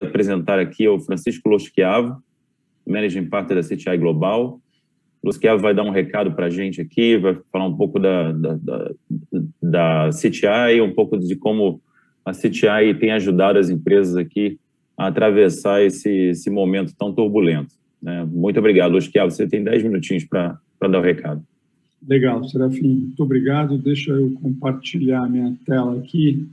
apresentar aqui é o Francisco Loschiavo, Managing Partner da CTI Global. O Loschiavo vai dar um recado para a gente aqui, vai falar um pouco da CTI, um pouco de como a CTI tem ajudado as empresas aqui a atravessar esse momento tão turbulento, né? Muito obrigado, Loschiavo. Você tem 10 minutinhos para dar o recado. Legal, Serafim. Muito obrigado. Deixa eu compartilhar minha tela aqui.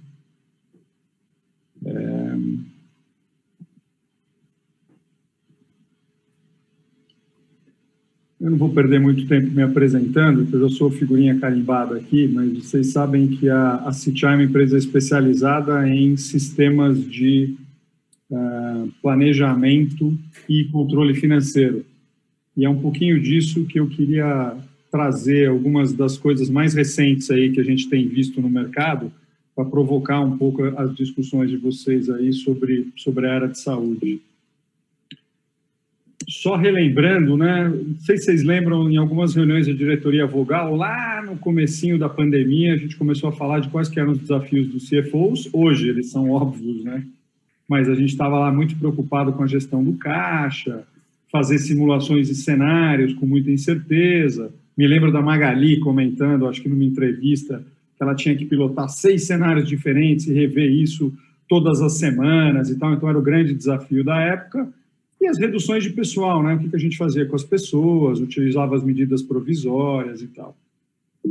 Eu não vou perder muito tempo me apresentando, porque eu já sou figurinha carimbada aqui, mas vocês sabem que a CTI é uma empresa especializada em sistemas de planejamento e controle financeiro. E é um pouquinho disso que eu queria trazer, algumas das coisas mais recentes aí que a gente tem visto no mercado, para provocar um pouco as discussões de vocês aí sobre a área de saúde. Só relembrando, né? Não sei se vocês lembram, em algumas reuniões da diretoria Vogal, lá no comecinho da pandemia, a gente começou a falar de quais que eram os desafios dos CFOs. Hoje eles são óbvios, né? Mas a gente estava lá muito preocupado com a gestão do caixa, fazer simulações de cenários com muita incerteza. Me lembro da Magali comentando, acho que numa entrevista, que ela tinha que pilotar 6 cenários diferentes e rever isso todas as semanas e tal. Então era o grande desafio da época. E as reduções de pessoal, né? O que a gente fazia com as pessoas, utilizava as medidas provisórias e tal.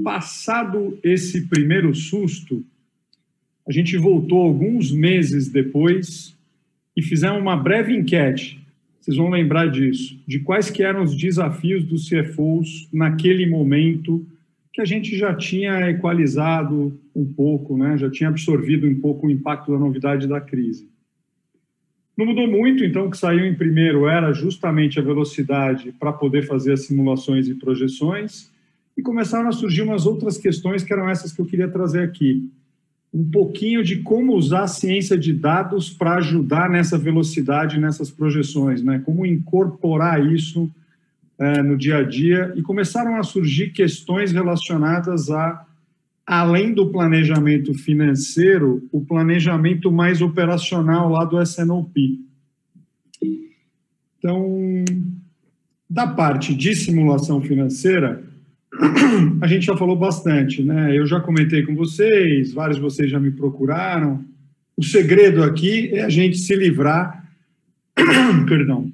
Passado esse primeiro susto, a gente voltou alguns meses depois e fizemos uma breve enquete, vocês vão lembrar disso, de quais que eram os desafios dos CFOs naquele momento que a gente já tinha equalizado um pouco, né? Já tinha absorvido um pouco o impacto da novidade da crise. Não mudou muito, então o que saiu em primeiro era justamente a velocidade para poder fazer as simulações e projeções, e começaram a surgir umas outras questões que eram essas que eu queria trazer aqui. Um pouquinho de como usar a ciência de dados para ajudar nessa velocidade, nessas projeções, né? Como incorporar isso no dia a dia, e começaram a surgir questões relacionadas a, além do planejamento financeiro, o planejamento mais operacional lá do S&OP. Então, da parte de simulação financeira, a gente já falou bastante, né? Eu já comentei com vocês, vários de vocês já me procuraram. O segredo aqui é a gente se livrar, perdão,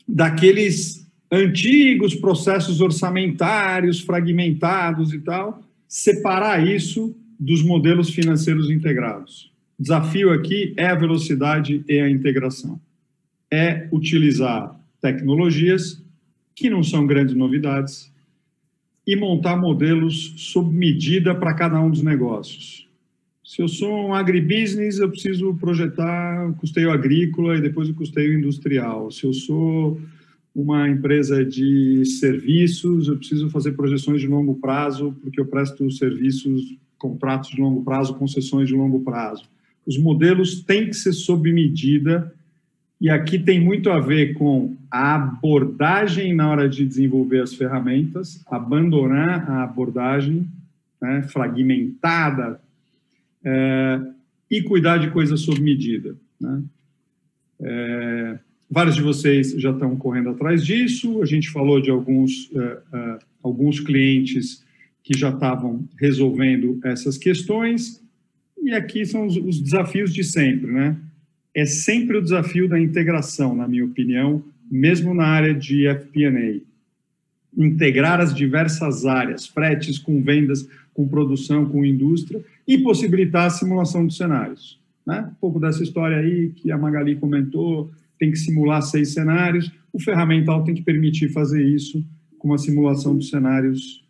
daqueles antigos processos orçamentários, fragmentados e tal, separar isso dos modelos financeiros integrados. O desafio aqui é a velocidade e a integração. É utilizar tecnologias que não são grandes novidades e montar modelos sob medida para cada um dos negócios. Se eu sou um agribusiness, eu preciso projetar o custeio agrícola e depois o custeio industrial. Se eu sou uma empresa de serviços, eu preciso fazer projeções de longo prazo, porque eu presto serviços, contratos de longo prazo, concessões de longo prazo. Os modelos têm que ser sob medida, e aqui tem muito a ver com a abordagem na hora de desenvolver as ferramentas, abandonar a abordagem, né, fragmentada, e cuidar de coisas sob medida, né? Vários de vocês já estão correndo atrás disso. A gente falou de alguns clientes que já estavam resolvendo essas questões. E aqui são os desafios de sempre, né? É sempre o desafio da integração, na minha opinião, mesmo na área de FP&A. Integrar as diversas áreas, fretes com vendas, com produção, com indústria, e possibilitar a simulação dos cenários, né? Um pouco dessa história aí que a Magali comentou, tem que simular 6 cenários, o ferramental tem que permitir fazer isso com uma simulação dos cenários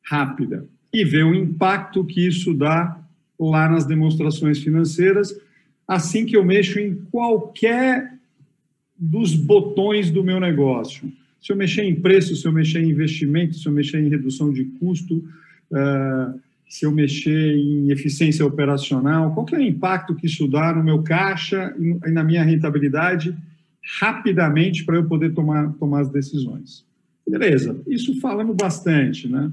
rápida e ver o impacto que isso dá lá nas demonstrações financeiras, assim que eu mexo em qualquer dos botões do meu negócio. Se eu mexer em preço, se eu mexer em investimento, se eu mexer em redução de custo, se eu mexer em eficiência operacional, qual que é o impacto que isso dá no meu caixa e na minha rentabilidade rapidamente para eu poder tomar as decisões. Beleza, isso falamos bastante, né?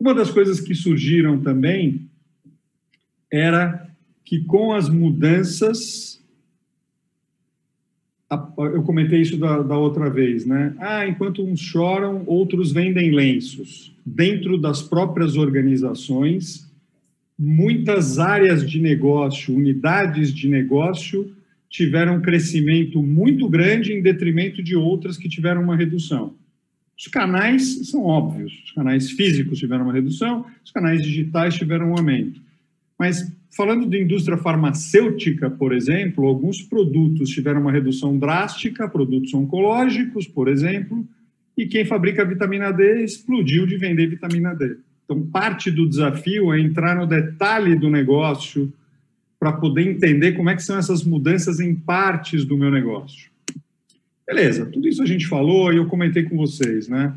Uma das coisas que surgiram também era que com as mudanças Eu comentei isso da outra vez, né? Enquanto uns choram, outros vendem lenços. Dentro das próprias organizações, muitas áreas de negócio, unidades de negócio, tiveram um crescimento muito grande em detrimento de outras que tiveram uma redução. Os canais são óbvios, os canais físicos tiveram uma redução, os canais digitais tiveram um aumento. Mas, falando de indústria farmacêutica, por exemplo, alguns produtos tiveram uma redução drástica, produtos oncológicos, por exemplo, e quem fabrica vitamina D explodiu de vender vitamina D. Então, parte do desafio é entrar no detalhe do negócio para poder entender como é que são essas mudanças em partes do meu negócio. Beleza, tudo isso a gente falou e eu comentei com vocês, né?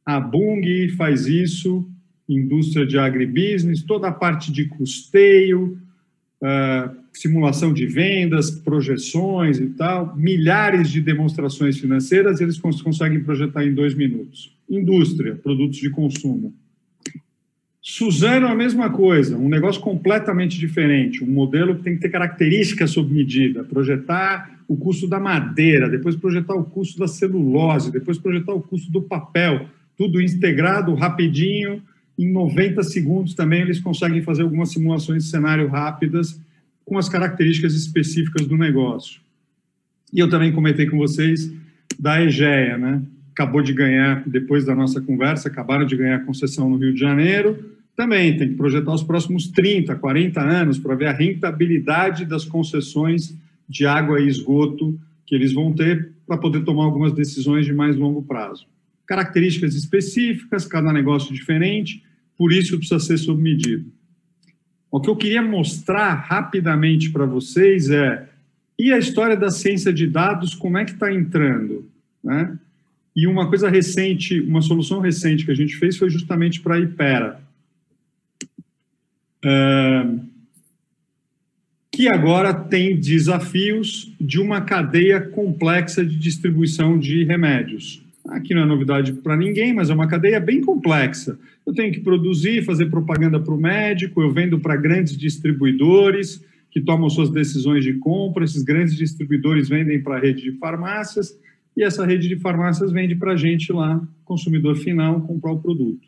A Bunge faz isso, indústria de agribusiness, toda a parte de custeio, simulação de vendas, projeções e tal, milhares de demonstrações financeiras, eles conseguem projetar em 2 minutos. Indústria, produtos de consumo. Suzano, a mesma coisa, um negócio completamente diferente, um modelo que tem que ter características sob medida, projetar o custo da madeira, depois projetar o custo da celulose, depois projetar o custo do papel, tudo integrado, rapidinho, em 90 segundos também eles conseguem fazer algumas simulações de cenário rápidas com as características específicas do negócio. E eu também comentei com vocês da Egea, né? Acabou de ganhar, depois da nossa conversa, acabaram de ganhar a concessão no Rio de Janeiro, também tem que projetar os próximos 30, 40 anos para ver a rentabilidade das concessões de água e esgoto que eles vão ter para poder tomar algumas decisões de mais longo prazo. Características específicas, cada negócio diferente, por isso precisa ser sob medida. O que eu queria mostrar rapidamente para vocês e a história da ciência de dados, como é que está entrando, né? E uma coisa recente, uma solução recente que a gente fez foi justamente para a Hypera, que agora tem desafios de uma cadeia complexa de distribuição de remédios. Aqui não é novidade para ninguém, mas é uma cadeia bem complexa. Eu tenho que produzir, fazer propaganda para o médico, eu vendo para grandes distribuidores que tomam suas decisões de compra, esses grandes distribuidores vendem para a rede de farmácias, e essa rede de farmácias vende para a gente lá, consumidor final, comprar o produto.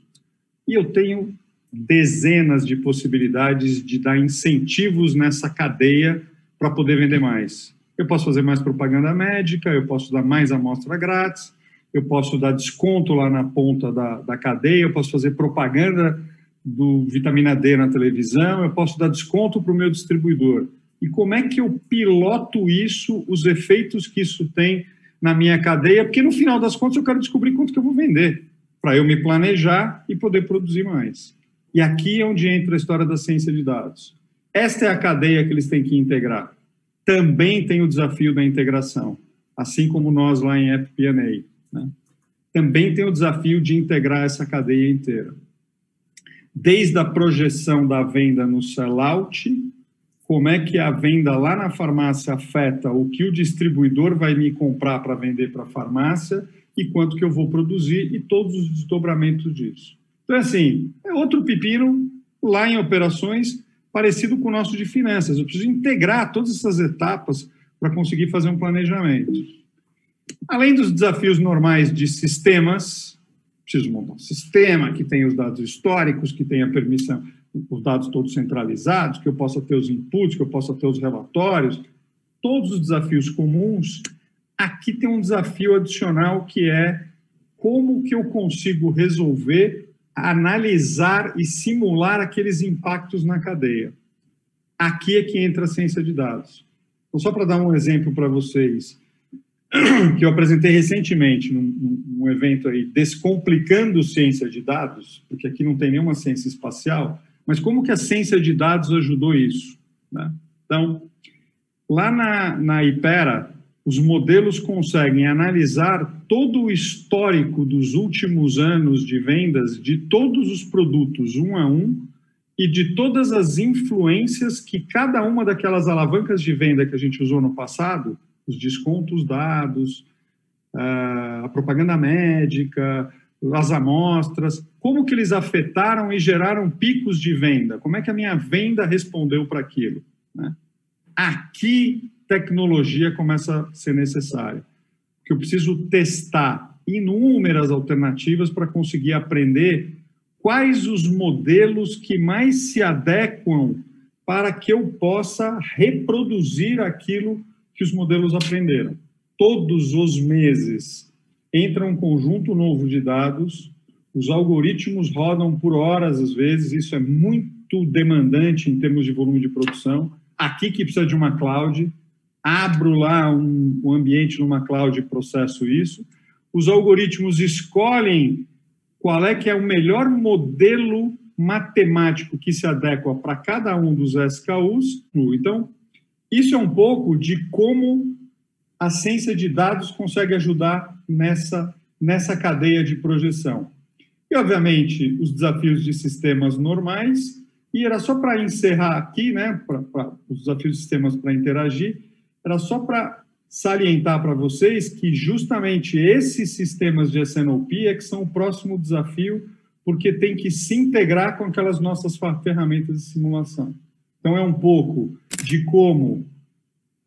E eu tenho dezenas de possibilidades de dar incentivos nessa cadeia para poder vender mais. Eu posso fazer mais propaganda médica, eu posso dar mais amostra grátis, eu posso dar desconto lá na ponta da cadeia, eu posso fazer propaganda do vitamina D na televisão, eu posso dar desconto para o meu distribuidor. E como é que eu piloto isso, os efeitos que isso tem na minha cadeia? Porque no final das contas eu quero descobrir quanto que eu vou vender, para eu me planejar e poder produzir mais. E aqui é onde entra a história da ciência de dados. Esta é a cadeia que eles têm que integrar. Também tem o desafio da integração, assim como nós lá em FP&A, né? Também tem o desafio de integrar essa cadeia inteira. Desde a projeção da venda no sell-out, como é que a venda lá na farmácia afeta o que o distribuidor vai me comprar para vender para a farmácia e quanto que eu vou produzir e todos os desdobramentos disso. Então, assim, é outro pepino lá em operações parecido com o nosso de finanças. Eu preciso integrar todas essas etapas para conseguir fazer um planejamento. Além dos desafios normais de sistemas, preciso montar um sistema que tenha os dados históricos, que tenha permissão, os dados todos centralizados, que eu possa ter os inputs, que eu possa ter os relatórios, todos os desafios comuns. Aqui tem um desafio adicional que é como que eu consigo resolver, analisar e simular aqueles impactos na cadeia. Aqui é que entra a ciência de dados. Então, só para dar um exemplo para vocês, que eu apresentei recentemente num evento aí, Descomplicando Ciência de Dados, porque aqui não tem nenhuma ciência espacial, mas como que a ciência de dados ajudou isso, né? Então, lá na Hypera, os modelos conseguem analisar todo o histórico dos últimos anos de vendas de todos os produtos, um a um, e de todas as influências que cada uma daquelas alavancas de venda que a gente usou no passado, os descontos dados, a propaganda médica, as amostras, como que eles afetaram e geraram picos de venda, como é que a minha venda respondeu para aquilo, né? Aqui tecnologia começa a ser necessária. Que eu preciso testar inúmeras alternativas para conseguir aprender quais os modelos que mais se adequam para que eu possa reproduzir aquilo que os modelos aprenderam. Todos os meses entra um conjunto novo de dados, os algoritmos rodam por horas, às vezes, isso é muito demandante em termos de volume de produção. Aqui que precisa de uma cloud, abro lá um ambiente numa cloud e processo isso. Os algoritmos escolhem qual é que é o melhor modelo matemático que se adequa para cada um dos SKUs. Então, isso é um pouco de como a ciência de dados consegue ajudar nessa cadeia de projeção. E, obviamente, os desafios de sistemas normais, e era só para encerrar aqui, né, os desafios de sistemas para interagir, era só para salientar para vocês que justamente esses sistemas de SNOP é que são o próximo desafio, porque tem que se integrar com aquelas nossas ferramentas de simulação. Então, é um pouco de como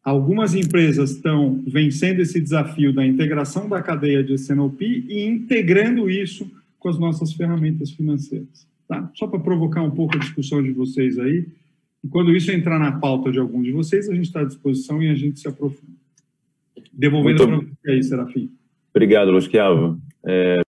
algumas empresas estão vencendo esse desafio da integração da cadeia de SNOP e integrando isso com as nossas ferramentas financeiras. Tá? Só para provocar um pouco a discussão de vocês aí. E quando isso entrar na pauta de algum de vocês, a gente está à disposição e a gente se aprofunda. Devolvendo para você aí, Serafim. Obrigado, Luiz Schiavo.